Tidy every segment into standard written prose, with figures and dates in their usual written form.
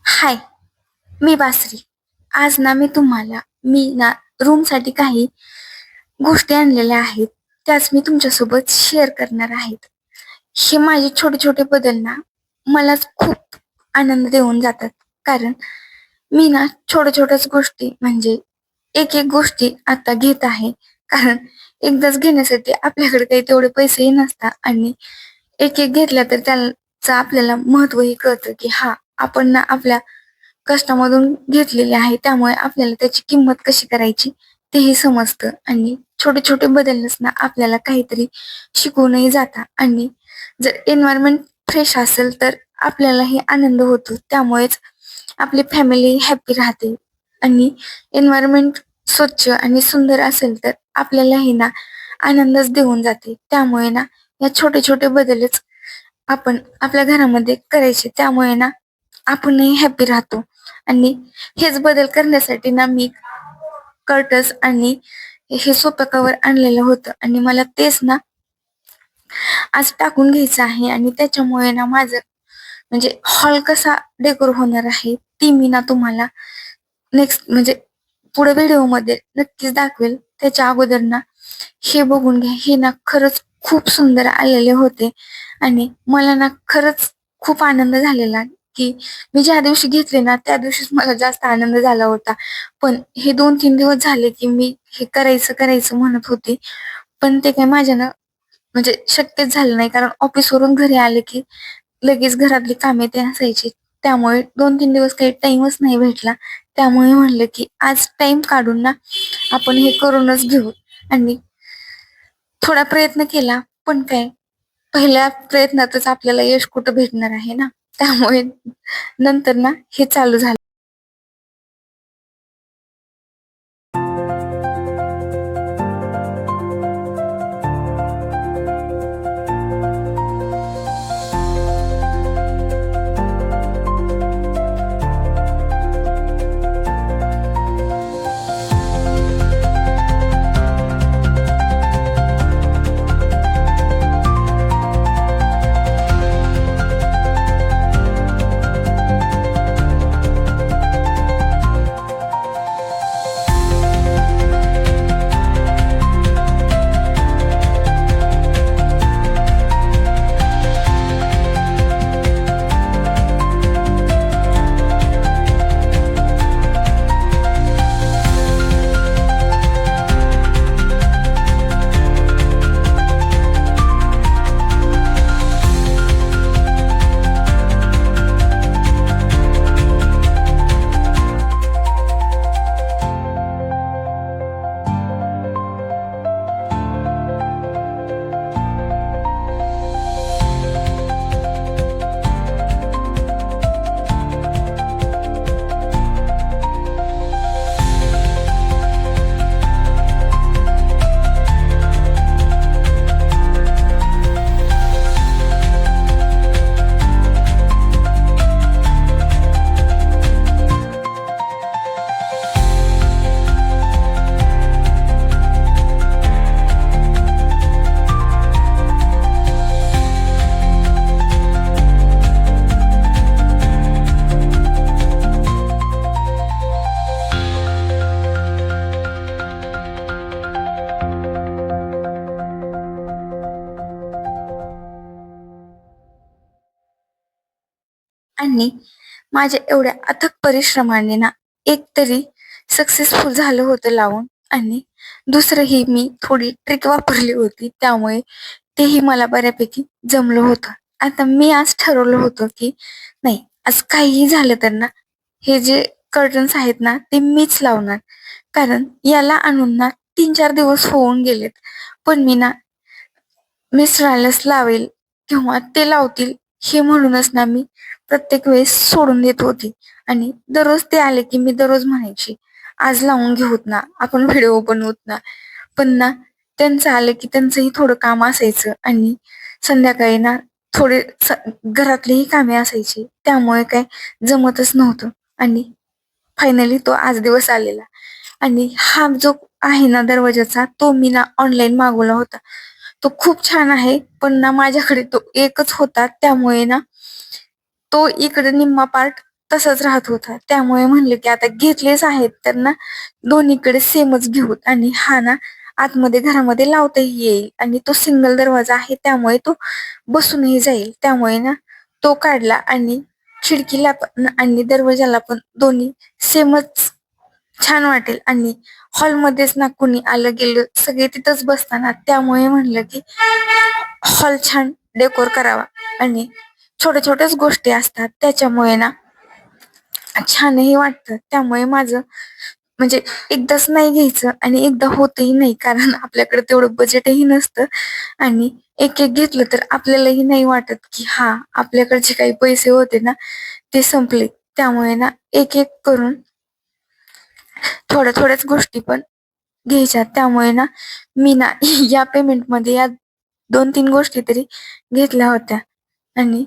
हाय, मी बासरी. आज ना मी रूमसाठी काही गोष्टी आणलेल्या आहेत. त्याच मी तुमच्यासोबत शेअर करणार आहेत. हे माझे छोटे छोटे बदल ना मलाच खूप आनंद देऊन जातात. कारण मी ना छोट्या छोट्याच गोष्टी म्हणजे एक एक गोष्टी आता घेत आहे. कारण एकदाच घेण्यासाठी आपल्याकडे काही तेवढे पैसेही नसतात आणि एक एक घेतल्या तर त्याचं आपल्याला महत्वही कळतं की हा आपण ना आपल्या कष्टामधून घेतलेले आहे. त्यामुळे आपल्याला त्याची किंमत कशी करायची तेही समजतं आणि छोटे छोटे बदलच ना आपल्याला काहीतरी शिकवूनही जातात आणि जर एन्व्हायरमेंट फ्रेश असेल तर आपल्यालाही आनंद होतो. त्यामुळेच आपली फॅमिली हॅपी राहते आणि एन्व्हायरमेंट स्वच्छ आणि सुंदर असेल तर आपल्यालाही ना आनंदच देऊन जाते. त्यामुळे ना या छोटे छोटे बदलच आपण आपल्या घरामध्ये करायचे. त्यामुळे ना आपणही हॅपी राहतो आणि हेच बदल करण्यासाठी ना मी कर्टस आणि हे सोफा कव्हर आणलेलं होतं आणि मला तेच ना आज टाकून घ्यायचं आहे आणि त्याच्यामुळे ना माझं म्हणजे हॉल कसा डेकोर होणार आहे ती मी ना तुम्हाला नेक्स्ट म्हणजे पुढे व्हिडिओमध्ये नक्कीच दाखवेल. त्याच्या अगोदर ना हे बघून घ्या. हे ना खरंच खूप सुंदर आलेले होते आणि मला ना खरंच खूप आनंद झालेला की मी ज्या दिवशी घेतले ना त्या दिवशीच मला जास्त आनंद झाला होता. पण हे 2-3 दिवस झाले की मी हे करायचं करायचं म्हणत होते. पण ते काय माझ्यानं म्हणजे शक्यच झालं नाही. कारण ऑफिसवरून घरी आले की लगेच घरातली कामे ते असायची. त्यामुळे 2-3 दिवस काही टाइमच नाही भेटला. त्यामुळे म्हणलं की आज टाइम काढून ना आपण हे करूनच घेऊ आणि थोडा प्रयत्न केला. पण काय पहिल्या प्रयत्नातच आपल्याला यश कुठं भेटणार आहे ना. त्यामुळे नंतर ना हे चालू झालं. आणि माझ्या एवढ्या अथक परिश्रमाने ना एक तरी सक्सेसफुल झालं होतं लावून आणि दुसरं ही मी थोडी ट्रिक वापरली होती. त्यामुळे तेही मला बऱ्यापैकी जमलं होतं. आता मी आज ठरवलं होतं की नाही, आज काहीही झालं तर ना हे जे कर्टन्स आहेत ना ते मीच लावणार. कारण याला आणून ना 3-4 दिवस होऊन गेलेत. पण मी ना मिस्टरांनाच लावेल किंवा ते लावतील हे म्हणूनच ना मी प्रत्येक वेळेस सोडून देत होती आणि दररोज ते आले की मी दररोज म्हणायची आज लावून घेऊत ना, आपण व्हिडिओ बनवूत ना. पण ना त्यांचं आलं की त्यांचंही थोडं काम असायचं आणि संध्याकाळी ना थोडे घरातलीही कामे असायची. त्यामुळे काय जमतच नव्हतं आणि फायनली तो आज दिवस आलेला आणि हा जो आहे ना दरवाजाचा तो मी ना ऑनलाईन मागवला होता. तो खूप छान आहे. पण ना माझ्याकडे तो एकच होता. त्यामुळे ना तो इकडे निम्मा पार्ट तसाच राहत होता. त्यामुळे म्हणले की आता घेतलेच आहेत तर ना दोन्हीकडे सेमच घेऊत, आणि हा ना आतमध्ये घरामध्ये लावताही येईल, आणि तो सिंगल दरवाजा आहे त्यामुळे तो बसूनही जाईल. त्यामुळे ना तो काढला, आणि खिडकीला पण आणि दरवाजाला पण दोन्ही सेमच छान वाटेल, आणि हॉलमध्येच ना कुणी आलं गेलं सगळे तिथंच बसताना, त्यामुळे म्हणलं की हॉल छान डेकोर करावा. आणि छोट्या छोट्याच गोष्टी असतात त्याच्यामुळे ना छानही वाटतं. त्यामुळे माझं म्हणजे एकदाच नाही घ्यायचं आणि एकदा होतही नाही, कारण आपल्याकडे तेवढं बजेटही नसतं, आणि एक एक घेतलं तर आपल्यालाही नाही वाटत की हा आपल्याकडचे काही पैसे होते ना ते संपले. त्यामुळे ना एक एक करून थोड्या थोड्याच गोष्टी पण घ्यायच्या. त्यामुळे ना मी ना या पेमेंटमध्ये या 2-3 गोष्टी तरी घेतल्या होत्या. आणि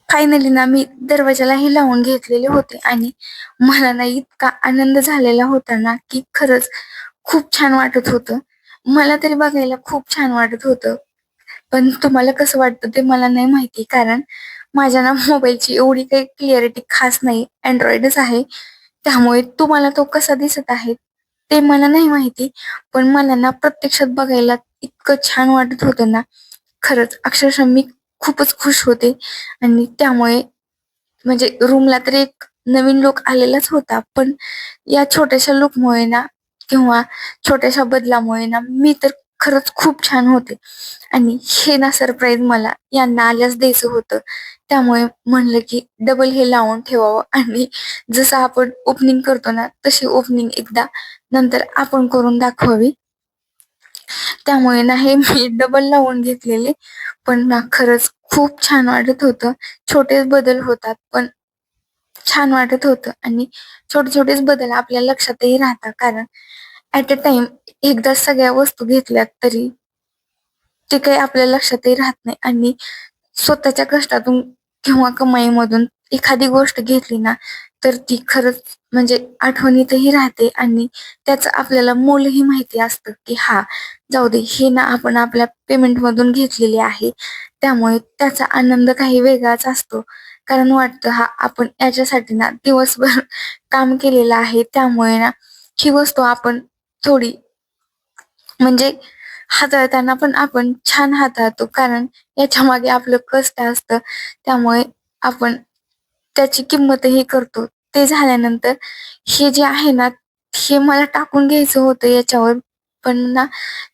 फायनली ना मी दरवाजालाही लावून घेतलेले होते, आणि मला ना इतका आनंद झालेला होता ना की खरंच खूप छान वाटत होतं. मला तरी बघायला खूप छान वाटत होतं. पण तुम्हाला कसं वाटतं ते मला नाही माहिती, कारण माझ्या ना मोबाईलची एवढी काही क्लिअरिटी खास नाही. अँड्रॉइडच आहे. त्यामुळे तुम्हाला तो कसा दिसत आहे ते मला नाही माहिती. पण मला ना प्रत्यक्षात बघायला इतकं छान वाटत होतं ना, खरंच अक्षरशः मी खूपच खुश होते. आणि त्यामुळे म्हणजे रूमला तर एक नवीन लूक आलेलाच होता, पण या छोट्याशा लूकमुळे ना किंवा छोट्याशा बदलामुळे ना मी तर खरंच खूप छान होते. आणि हे ना सरप्राईज मला यांना आल्याच द्यायचं होतं. त्यामुळे म्हणलं की डबल हे लावून ठेवावं, आणि जसं आपण ओपनिंग करतो ना तशी ओपनिंग एकदा नंतर आपण करून दाखवावी. त्यामुळे ना हे मी डबल लावून घेतलेले. पण ना खरंच खूप छान वाटत होतं. छोटेच बदल होतात पण छान वाटत होतं, आणि छोटे छोटेच बदल आपल्या लक्षातही राहतात, कारण ऍट अ टाइम एकदा सगळ्या वस्तू घेतल्यात तरी ते काही आपल्या लक्षातही राहत नाही. आणि स्वतःच्या कष्टातून किंवा कमाईमधून एखादी गोष्ट घेतली ना तर ती खरंच म्हणजे आठवणीतही राहते, आणि त्याचं आपल्याला मोलही माहिती असतं की हा जाऊ दे, हे ना आपण आपल्या पेमेंट मधून घेतलेले आहे. त्यामुळे त्याचा आनंद काही वेगळाच असतो, कारण वाटतं हा आपण याच्यासाठी ना दिवसभर काम केलेलं आहे. त्यामुळे ना ही वस्तू आपण थोडी म्हणजे हाताळताना पण आपण छान हाताळतो, कारण याच्या मागे आपलं कष्ट असतं. त्यामुळे आपण त्याची किंमतही करतो. ते झाल्यानंतर हे जे आहे ना, हे मला टाकून घ्यायचं होतं याच्यावर, पण ना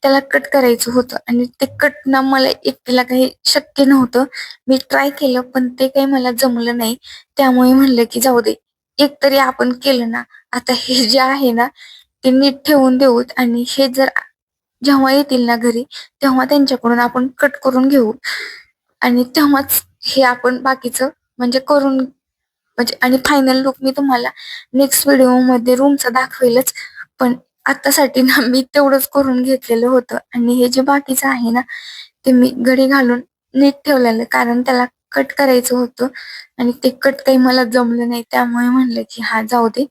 त्याला कट करायचं होतं आणि ते कट ना मला एकटीला काही शक्य नव्हतं. मी ट्राय केलं पण ते काही मला जमलं नाही. त्यामुळे म्हणलं की जाऊ दे, एक तरी आपण केलं ना, आता हे जे आहे ना ते नीट ठेवून देऊत आणि हे जर जेव्हा येतील ना घरी, तेव्हा त्यांच्याकडून आपण कट करून घेऊ आणि तेव्हाच हे आपण बाकीचं म्हणजे करून म्हणजे आणि फायनल लुक मी तुम्हाला नेक्स्ट व्हिडिओमध्ये रूमचा दाखवेलच. पण आतासाठी ना मी तेवढंच करून घेतलेलं होतं आणि हे जे बाकीचं आहे ना ते मी घडी घालून नीट ठेवलेलं, कारण त्याला कट करायचं होतं आणि ते कट काही मला जमलं नाही. त्यामुळे म्हणलं की हा जाऊ दे,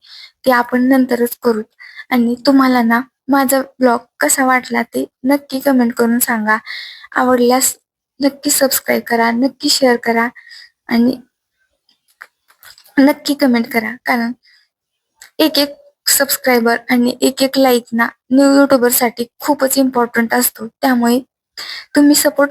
ते आपण नंतरच करू. आणि तुम्हाला ना माझा ब्लॉग कसा वाटला ते नक्की कमेंट करून सांगा. आवडल्यास नक्की सबस्क्राईब करा, नक्की शेअर करा आणि नक्की कमेंट करा, कारण एक एक सबस्क्रायबर आणि एक एक लाईक ना न्यू युट्यूबर साठी खूपच इम्पॉर्टंट असतो. त्यामुळे तुम्ही सपोर्ट